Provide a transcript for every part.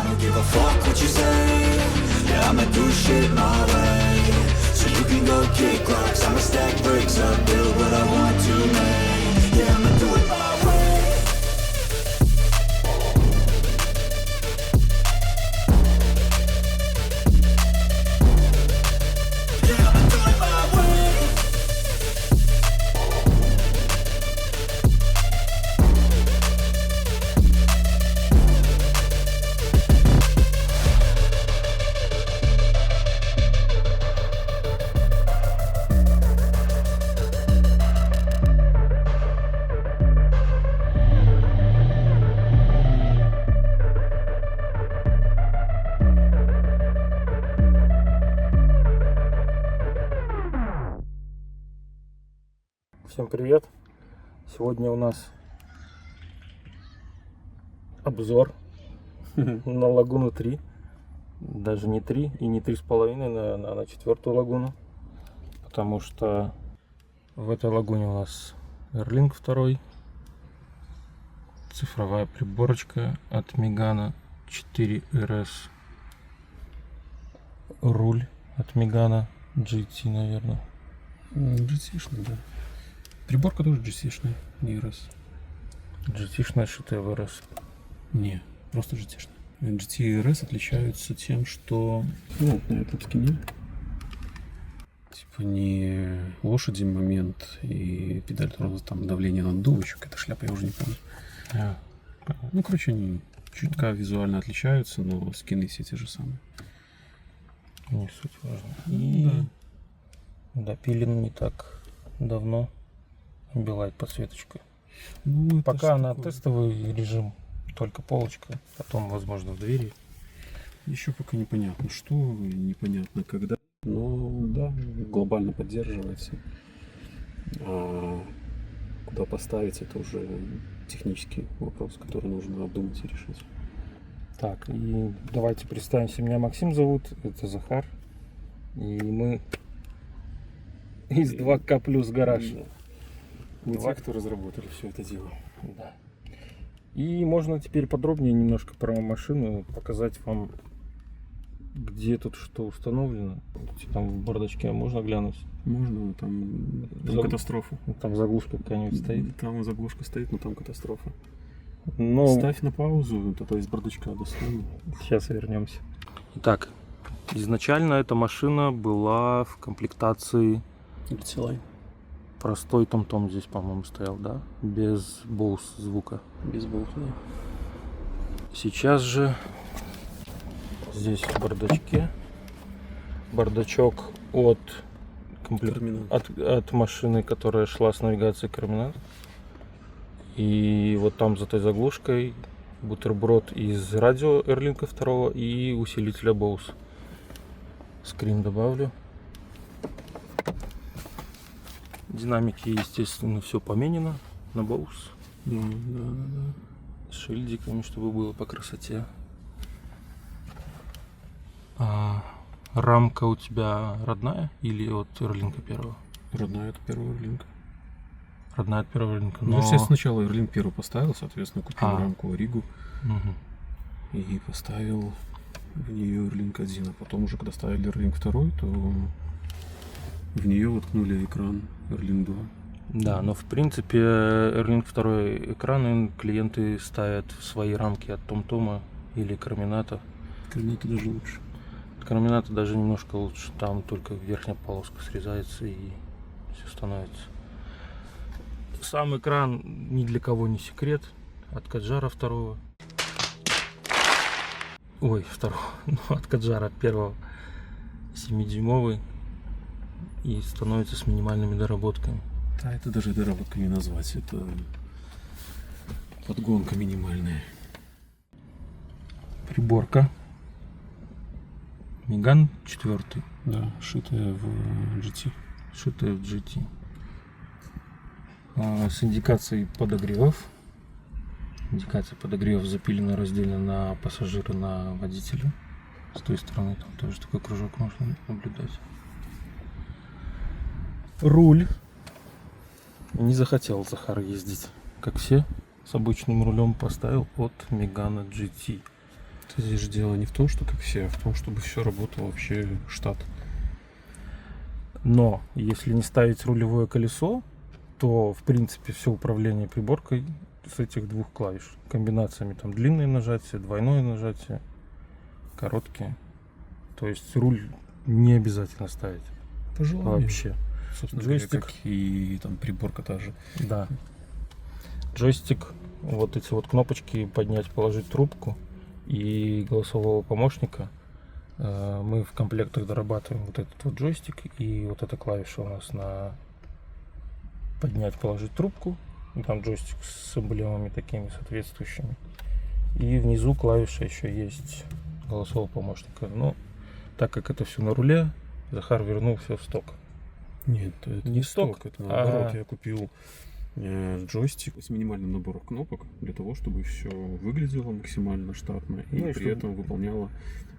don't give a fuck what you say. Yeah, I'ma do shit my way. So you can go kick rocks, I'ma stack bricks up, build what I want to make. Yeah, I'ma do it my way. Yeah, I'ma do it my way. Всем привет! Сегодня у нас обзор на Лагуну 3. Даже не 3 и не 3,5, на 4-ю лагуну. Потому что в этой лагуне у нас Airlink 2. Цифровая приборочка от Megane 4RS. Руль от Megane GT, наверное. GT-шный, да. Приборка тоже GT-шная, не RS. GT-шная, шитая в RS. Не, просто GT-шная. GT и RS отличаются тем, что на этом скине типа не лошади момент и педаль тормоза, там давление на наддувочек, эта шляпа я уже не помню. Ну, короче, они чутка визуально отличаются, но скины все те же самые. Не суть важно. И допилен не так давно. Ambilight подсветочка. Ну, пока на тестовый режим, только полочка, потом, возможно, в двери. Еще пока непонятно что, непонятно когда, но да, глобально поддерживается. А куда поставить, это уже технический вопрос, который нужно обдумать и решить. Так, и давайте представимся. Меня Максим зовут, это Захар. И мы из 2К плюс гараж. Мы те, кто разработали все это дело. Да. И можно теперь подробнее немножко про машину показать вам, где тут что установлено. Там в бардачке можно глянуть? Можно, там катастрофа. Там заглушка какая-нибудь стоит. Там заглушка стоит, но там катастрофа. Но... Ставь на паузу, тогда из бардачка достану. Сейчас вернемся. Итак, изначально эта машина была в комплектации GT-Line. простой том-том здесь, по-моему, стоял, да? Без Bose звука. Без Bose, да. Сейчас же здесь в бардачке бардачок от машины, которая шла с навигацией Карминат. И вот там за той заглушкой бутерброд из радио Airlink 2 и усилителя Bose. Скрин добавлю. Динамики, естественно, все поменено на Bose. Да. С шильдиками, чтобы было по красоте. Рамка у тебя родная или от Airlink 1? Родная от первого Airlink. Родная от первого Airlink. Ну, я сначала Airlink 1 поставил, соответственно, купил рамку Ригу и поставил в нее Airlink 1. А потом уже, когда ставили Airlink 2, то в нее воткнули экран Airlink 2. Да, но в принципе Airlink 2 экраны клиенты ставят в свои рамки от TomTom или Кармината. Кармината даже лучше. От Кармината даже немножко лучше. Там только верхняя полоска срезается и все становится. Сам экран ни для кого не секрет. От Каджара 2. Ой, второго. Ну, от Каджара 1. 7-дюймовый. И становится с минимальными доработками. Да, это даже доработкой не назвать. Это подгонка минимальная. Приборка. Megane 4. Да, шитая в GT. Шитая в GT. С индикацией подогревов. Индикация подогревов запилена раздельно на пассажира, на водителя. С той стороны там тоже такой кружок можно наблюдать. Руль. Не захотел Захар ездить, как все, с обычным рулем. Поставил от Megane GT. Здесь же дело не в том, что как все, а в том, чтобы все работало вообще штат. Но если не ставить рулевое колесо, то в принципе все управление приборкой с этих двух клавиш. Комбинациями там длинные нажатия, двойное нажатие, короткие. То есть руль не обязательно ставить. По желанию. Вообще. Собственно Джойстик. говоря, как и там приборка та же. Да. Джойстик, вот эти вот кнопочки поднять, положить трубку и голосового помощника. Мы в комплектах дорабатываем вот этот вот джойстик, и вот эта клавиша у нас на поднять, положить трубку. И там джойстик с эмблемами такими соответствующими. И внизу клавиша еще есть голосового помощника. Но так как это все на руле, Захар вернул все в сток. Нет, это Не не сток, сток, это наоборот. а- Я купил джойстик с минимальным набором кнопок для того, чтобы все выглядело максимально штатно и Ну и при чтобы- этом выполняло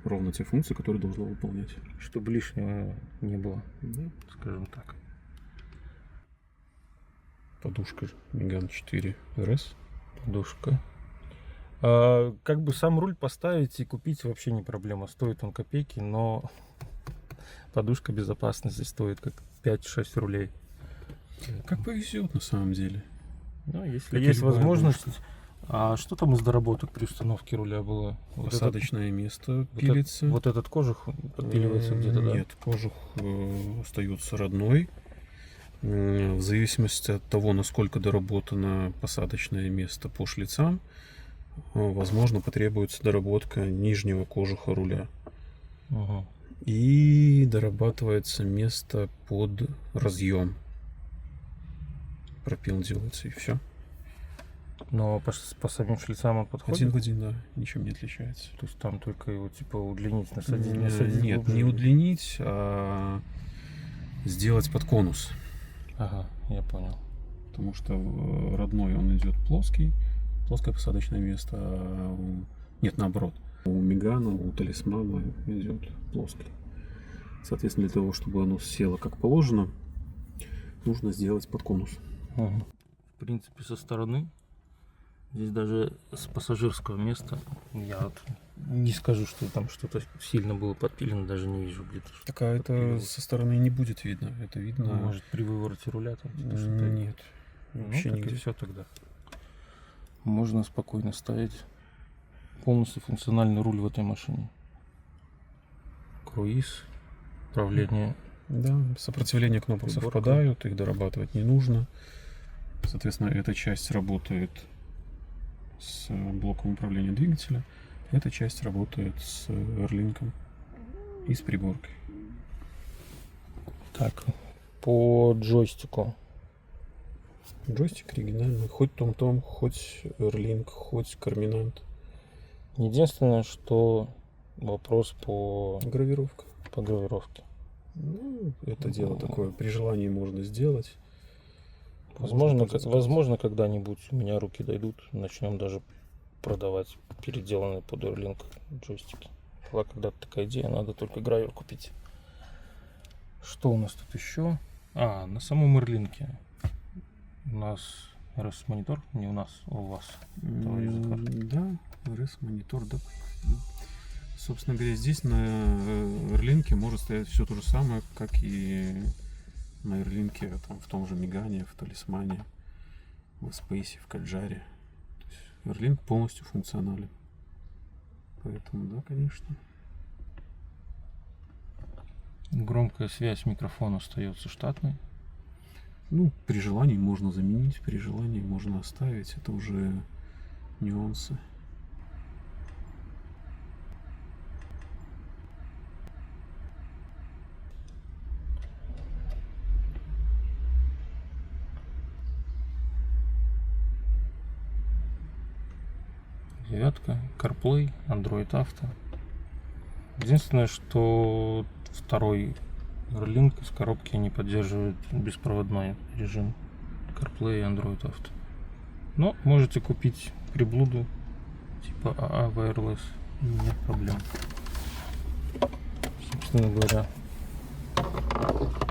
ровно те функции, которые должно выполнять. Чтобы лишнего не было, Да. скажем так. Подушка Megane 4 RS. Подушка. Как бы сам руль поставить и купить вообще не проблема. Стоит он копейки, но подушка безопасности стоит как 5-6 рулей. Как повезет на самом деле. Ну, если Как и есть любая возможность. подушка. А что там из доработок при установке руля было? Вот Посадочное место этот, пилится. вот этот кожух подпиливается где-то, да? Нет, кожух остается родной. В зависимости от того, насколько доработано посадочное место по шлицам, возможно, потребуется доработка нижнего кожуха руля. Угу. И дорабатывается место под разъем. Пропил делается и все. Но по самим шлицам он подходит? Один в один, да, ничем не отличается. То есть там только его типа удлинить, насадить, Нет, глубже? не удлинить, а сделать под конус. Ага, я понял. Потому что родной он идет плоский, плоское посадочное место. Нет, наоборот. У Мегана, у Талисмана идет плоский. Соответственно, для того, чтобы оно село как положено, нужно сделать под конус. Угу. В принципе, со стороны, здесь даже с пассажирского места, я вот не скажу, что там что-то сильно было подпилено, даже не вижу где-то. что- Так, а это подпиливалось. со стороны не будет видно. Это видно. Ну, может, при вывороте руля там типа, что-то. Нет. Ну, Вообще так и нигде. все тогда. Можно спокойно ставить полностью функциональный руль в этой машине. Круиз, управление. Да, сопротивления кнопок Приборка. совпадают, их дорабатывать не нужно. Соответственно, эта часть работает с блоком управления двигателя, эта часть работает с Airlink и с приборкой. Так, по джойстику. Джойстик оригинальный, хоть Том-Том, хоть Airlink, хоть Карминант. Единственное, что вопрос по Гравировка. гравировке. Ну, это дело такое, при желании можно сделать. Возможно, Можно заказать. возможно, когда-нибудь у меня руки дойдут, начнем даже продавать переделанные под Airlink джойстики. Была когда-то такая идея, надо только гравер купить. Что у нас тут еще? На самом Airlink у нас RS-монитор, не у нас, а у вас. товарищ Захар. Да, RS-монитор, да. Собственно говоря, здесь на Airlink может стоять все то же самое, как и на Airlink там, в том же Мегане, в Талисмане, в Space, в Каджаре. То есть Airlink полностью функционален. Поэтому, да, конечно. Громкая связь микрофона остается штатной. Ну, при желании можно заменить, при желании можно оставить. Это уже нюансы. Девятка, CarPlay, Android Auto. Единственное, что второй Airlink с коробки не поддерживает беспроводной режим CarPlay и Android Auto. Но можете купить приблуду типа AA Wireless, нет проблем. Собственно говоря,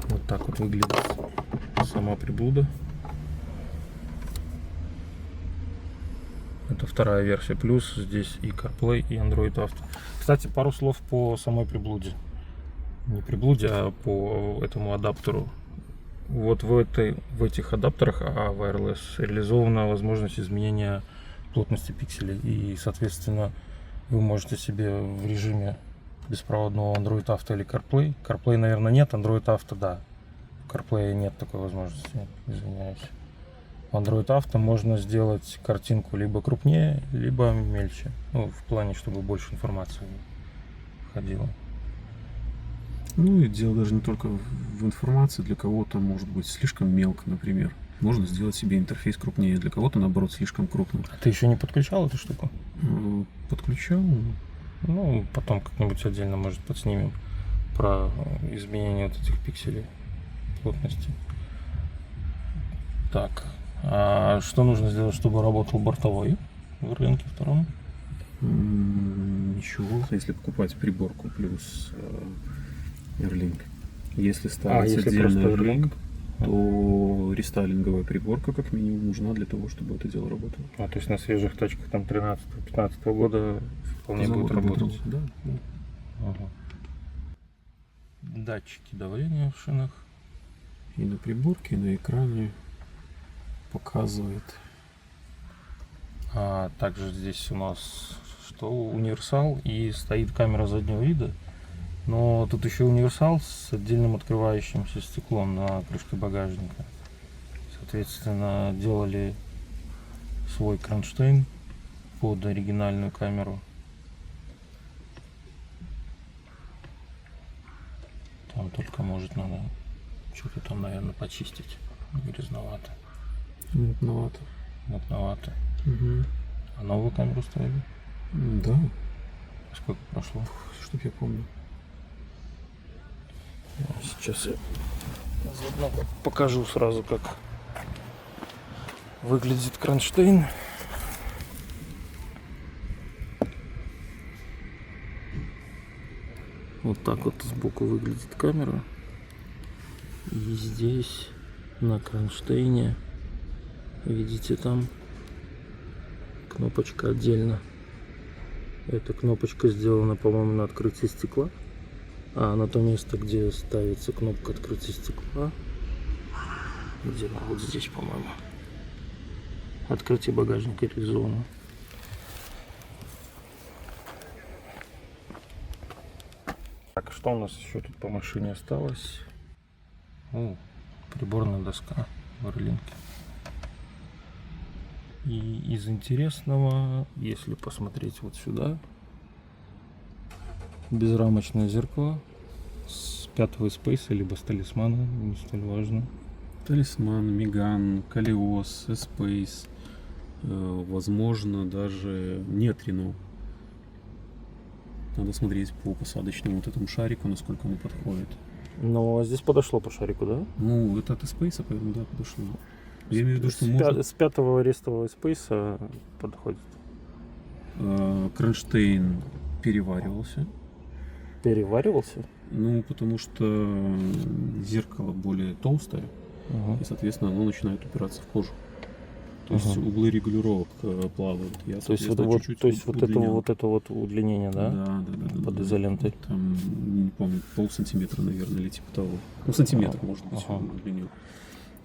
вот так вот выглядит сама приблуда. Это вторая версия. Плюс здесь и CarPlay, и Android Auto. Кстати, пару слов по самой приблуде. Не приблуде, а по этому адаптеру. Вот в этих адаптерах wireless реализована возможность изменения плотности пикселей. И, соответственно, вы можете себе в режиме беспроводного Android Auto или CarPlay. CarPlay, наверное, нет, Android Auto, да. В CarPlay нет такой возможности, извиняюсь. В Android Auto можно сделать картинку либо крупнее, либо мельче. Ну, в плане, чтобы больше информации входило. Ну и дело даже не только в информации. Для кого-то может быть слишком мелко, например. Можно сделать себе интерфейс крупнее. Для кого-то, наоборот, слишком крупно. А ты еще не подключал эту штуку? Подключал. Ну, потом как-нибудь отдельно, может, подснимем про изменение вот этих пикселей плотности. Так, а что нужно сделать, чтобы работал бортовой в рынке втором? Ничего. Если покупать приборку плюс Airlink. Если ставить если отдельный просто Airlink, то рестайлинговая приборка как минимум нужна для того, чтобы это дело работало. А, то есть на свежих тачках там 13-15 года вполне будет работать? Да, да. Ага. Датчики давления в шинах. И на приборке, и на экране показывает. А также здесь у нас что? Универсал и стоит камера заднего вида. Но тут еще универсал с отдельным открывающимся стеклом на крышке багажника. Соответственно, делали свой кронштейн под оригинальную камеру. Там только, может, надо что-то там, наверное, почистить. Грязновато. Мутновато. Мутновато. Угу. А новую камеру ставили? Да. Сколько прошло? Чтоб я помню. Сейчас я заодно покажу сразу, как выглядит кронштейн. Вот так вот сбоку выглядит камера. И здесь на кронштейне, видите, там кнопочка отдельно. Эта кнопочка сделана, по-моему, на открытие стекла. А на то место, где ставится кнопка открытия стекла, где она? Вот здесь, по-моему, открытие багажника реализовано. Так, что у нас еще тут по машине осталось? О, приборная доска в Airlink. И из интересного, если посмотреть вот сюда, безрамочное зеркало с 5-го Space, либо с талисмана, не столь важно. Талисман, Меган, Калиос, Space, возможно, даже нет Рено. Надо смотреть по посадочному вот этому шарику, насколько он подходит. Но здесь подошло по шарику, да? Ну, это от Space, поэтому да, подошло. Я имею в виду, что можно... С 5-го рестового Space подходит. Кронштейн переваривался. Переваривался? Ну, потому что зеркало более толстое, и, соответственно, оно начинает упираться в кожу. То есть углы регулировок плавают. Я, то есть вот, чуть-чуть это вот удлинение, да? Да. Под изолентой. Там, не помню, полсантиметра, наверное, или типа того. Ну, сантиметр, может быть, удлинил.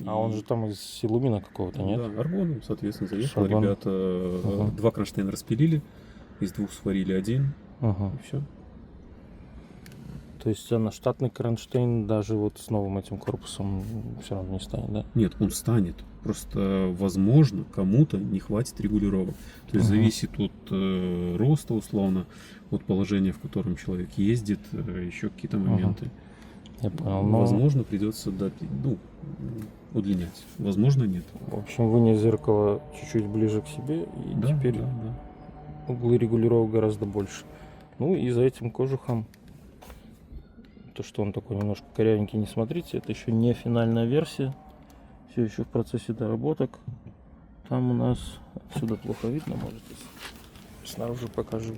А он же там из илумина какого-то, нет? Да, аргоном, соответственно, заехал. Аргон. Ребята 2 кронштейна распилили, из 2 сварили 1, и все. То есть на штатный кронштейн даже вот с новым этим корпусом все равно не станет, да? Нет, он станет. Просто, возможно, кому-то не хватит регулировок. То есть зависит от роста, условно, от положения, в котором человек ездит, еще какие-то моменты. Я понял. Но... Возможно, придется удлинять. Возможно, нет. В общем, вынес зеркало чуть-чуть ближе к себе, и Да, теперь да. углы регулировок гораздо больше. Ну и за этим кожухом, то, что он такой немножко корявенький, не смотрите, это еще не финальная версия. Все еще в процессе доработок. Там у нас, отсюда плохо видно, может, снаружи покажу.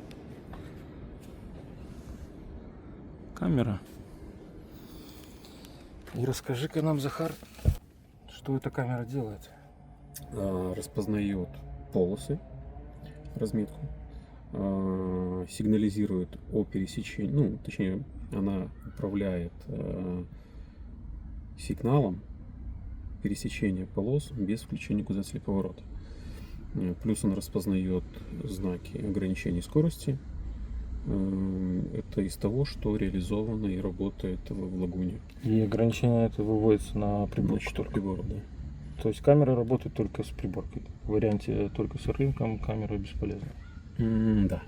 Камера. И расскажи-ка нам, Захар, что эта камера делает. Распознает полосы разметку, сигнализирует о пересечении, ну, точнее, она управляет сигналом пересечения полос без включения указателя поворота. Плюс он распознает знаки ограничений скорости. Это из того, что реализовано и работает в лагуне. И ограничение это выводится на приборку Значит, только. прибор, да. То есть камера работает только с приборкой. В варианте только с рынком камера бесполезна. Да.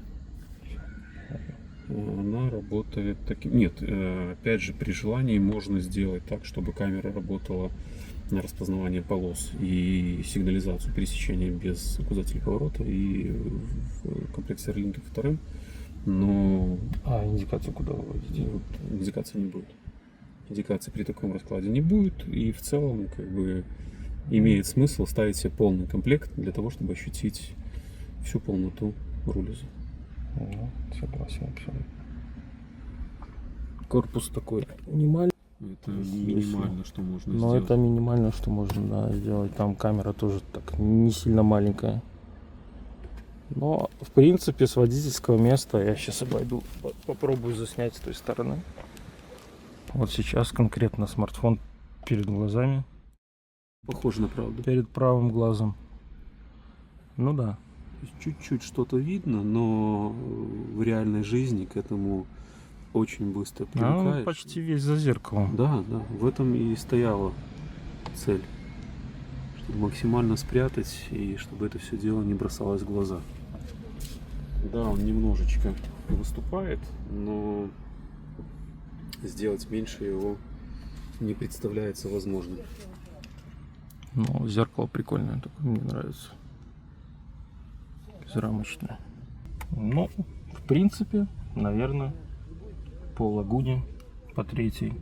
Она работает таким. Нет, опять же, при желании можно сделать так, чтобы камера работала на распознавание полос и сигнализацию пересечения без указателя поворота и в комплекте с Airlink 2. Но Индикацию куда выводите? вот, индикации не будет. Индикации при таком раскладе не будет. И в целом, как бы, имеет смысл ставить себе полный комплект для того, чтобы ощутить всю полноту рулеза. Ну, согласен абсолютно. Корпус такой минимальный. Это минимально, что можно Но сделать. это минимально, что можно сделать. Там камера тоже так не сильно маленькая. Но, в принципе, с водительского места я сейчас обойду, попробую заснять с той стороны. Вот сейчас конкретно смартфон перед глазами, Похоже на правду. перед правым глазом. Ну да. То есть чуть-чуть что-то видно, но в реальной жизни к этому очень быстро Он привыкаешь. почти весь за зеркалом. Да, в этом и стояла цель. Чтобы максимально спрятать и чтобы это все дело не бросалось в глаза. Да, он немножечко выступает, но сделать меньше его не представляется возможным. Ну, зеркало прикольное, такое мне нравится. Безрамочное. Ну, в принципе, наверное, по лагуне, по третьей.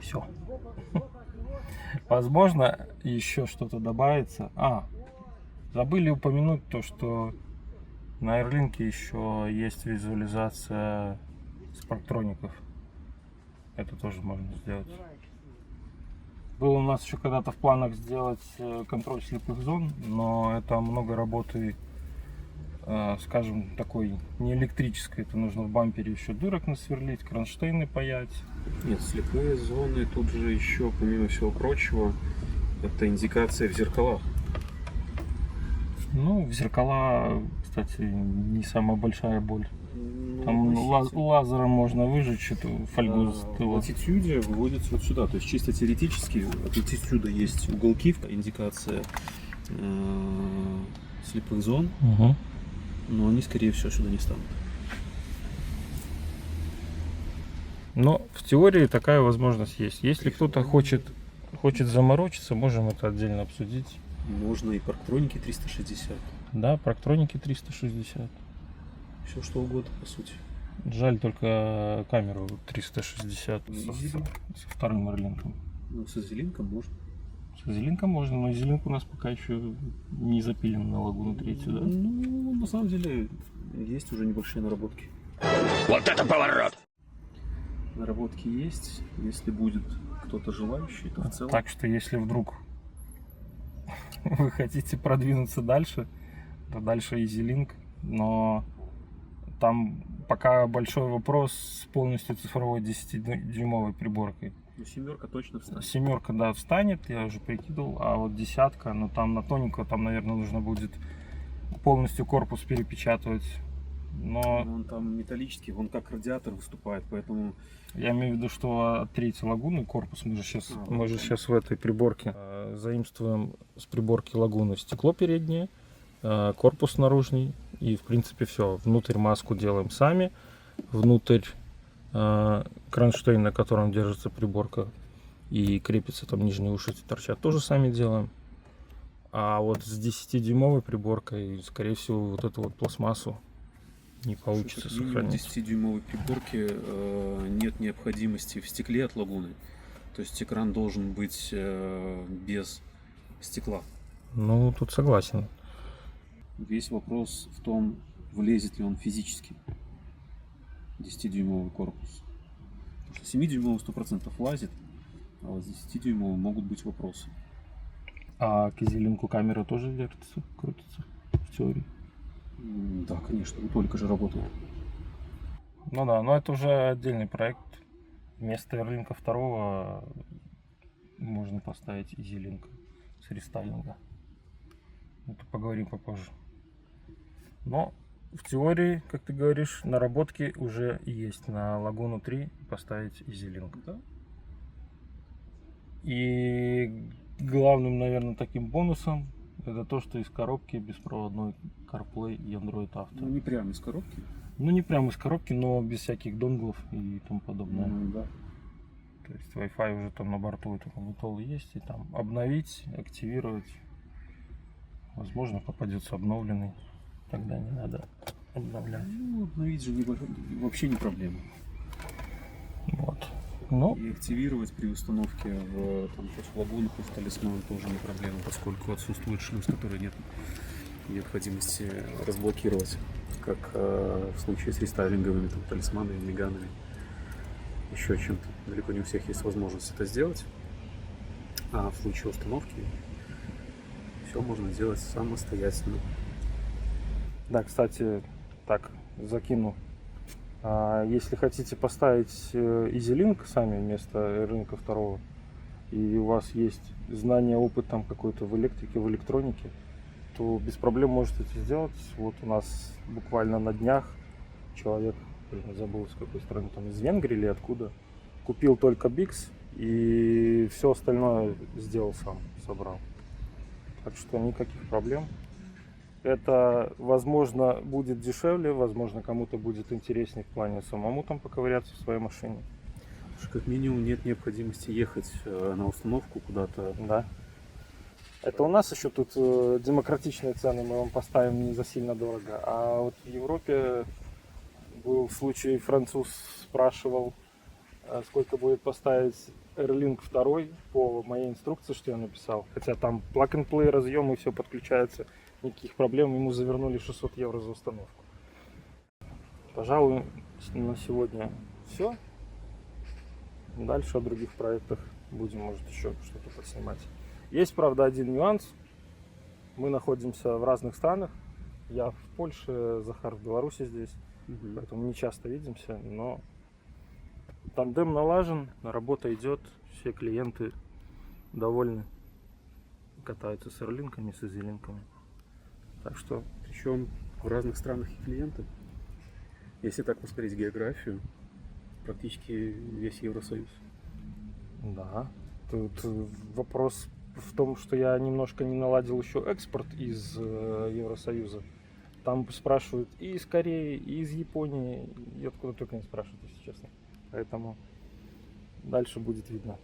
Все. Возможно, еще что-то добавится. Забыли упомянуть то, что на Airlink еще есть визуализация спарктроников. Это тоже можно сделать. Было у нас еще когда-то в планах сделать контроль слепых зон, но это много работы, скажем, такой не электрической. Это нужно в бампере еще дырок насверлить, кронштейны паять. Нет, слепые зоны тут же еще, помимо всего прочего, это индикация в зеркалах. Ну, в зеркала, кстати, не самая большая боль. Ну, Там относительно. лазером можно выжечь эту фольгу с тыла. Latitude выводится вот сюда, то есть чисто теоретически от Latitude есть уголки, индикация слепых зон, Угу. но они, скорее всего, сюда не станут. Но в теории такая возможность есть. Если кто-то хочет заморочиться, можем это отдельно обсудить. Можно и парктроники 360, Да, парктроники 360. все что угодно, по сути. Жаль только камеру 360 Ну, со вторым Airlink. Ну, с изелинком можно. С изелинком можно, но изелинк у нас пока еще не запилен на лагуну 3, да? Ну, на самом деле, есть уже небольшие наработки. Вот это поворот! Наработки есть, если будет кто-то желающий, то в целом... Так что если вдруг вы хотите продвинуться дальше, то дальше EasyLink, но там пока большой вопрос с полностью цифровой 10-дюймовой приборкой. Ну, семерка точно встанет. Семерка, да, встанет, я уже прикидывал, а вот десятка, ну там на тоненького, там, наверное, нужно будет полностью корпус перепечатывать. Но Он там металлический, он как радиатор выступает, поэтому... я имею в виду, что от третьей лагуны корпус мы же сейчас в этой приборке заимствуем с приборки лагуны стекло переднее, корпус наружный и в принципе все. Внутрь маску делаем сами, внутрь кронштейн, на котором держится приборка и крепится, там нижние уши торчат, тоже сами делаем. А вот с 10-дюймовой приборкой, скорее всего, вот эту вот пластмассу не получится В сохранить. 10-дюймовой приборке нет необходимости в стекле от лагуны. То есть экран должен быть без стекла. Ну, тут согласен. Весь вопрос в том, влезет ли он физически. 10-дюймовый корпус. Потому что 7-дюймовый 100% влазит, а вот с 10-дюймовым могут быть вопросы. А к EasyLink камера тоже вертится, крутится в теории? Да, конечно, только же работает. Ну да, но это уже отдельный проект. Вместо Airlink 2 можно поставить EasyLink с рестайлинга. Это поговорим попозже. Но в теории, как ты говоришь, наработки уже есть на Лагуну 3 поставить EasyLink. Да. И главным, наверное, таким бонусом это то, что из коробки беспроводной CarPlay и Android Auto. Ну, не прямо из коробки. Ну, не прямо из коробки, но без всяких донглов и тому подобное. Да. То есть Wi-Fi уже там на борту это магнитол есть, и там обновить, активировать. Возможно, попадется обновленный. Тогда не надо обновлять. Ну, обновить же вообще не проблема. Вот. Ну, И активировать при установке в лагуну плюс талисман тоже не проблема, поскольку отсутствует шлюз, который нет необходимости разблокировать, как в случае с рестайлинговыми талисманами, меганами, еще чем-то. Далеко не у всех есть возможность это сделать, а в случае установки все можно сделать самостоятельно. да, кстати, так, закину. Если хотите поставить EasyLink сами вместо Airlink 2, и у вас есть знание, опыт там какой-то в электрике, в электронике, то без проблем можете это сделать. Вот у нас буквально на днях человек, забыл с какой страны, там из Венгрии или откуда, купил только Bix и все остальное сделал сам, собрал. Так что никаких проблем. Это, возможно, будет дешевле, возможно, кому-то будет интереснее в плане самому там поковыряться в своей машине. Как минимум нет необходимости ехать на установку куда-то. Да. Это у нас еще тут демократичные цены, мы вам поставим не за сильно дорого. А вот в Европе был случай, француз спрашивал, сколько будет поставить Airlink 2 по моей инструкции, что я написал. Хотя там plug-and-play разъем и все подключается. Никаких проблем, ему завернули 600 евро за установку. Пожалуй, на сегодня все. Дальше о других проектах будем, может, еще что-то поснимать. Есть, правда, один нюанс. Мы находимся в разных странах. Я в Польше, Захар в Беларуси здесь. Поэтому не часто видимся, но тандем налажен, работа идет, все клиенты довольны. Катаются с Airlink'ами, с EasyLink'ами. Так что, Причем в разных странах и клиенты. Если так посмотреть географию, практически весь Евросоюз. да, тут вопрос в том, что я немножко не наладил еще экспорт из Евросоюза. Там спрашивают и из Кореи, и из Японии, и откуда только не спрашивают, если честно. Поэтому дальше будет видно.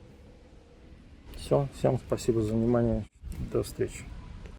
Все, всем спасибо за внимание. До встречи.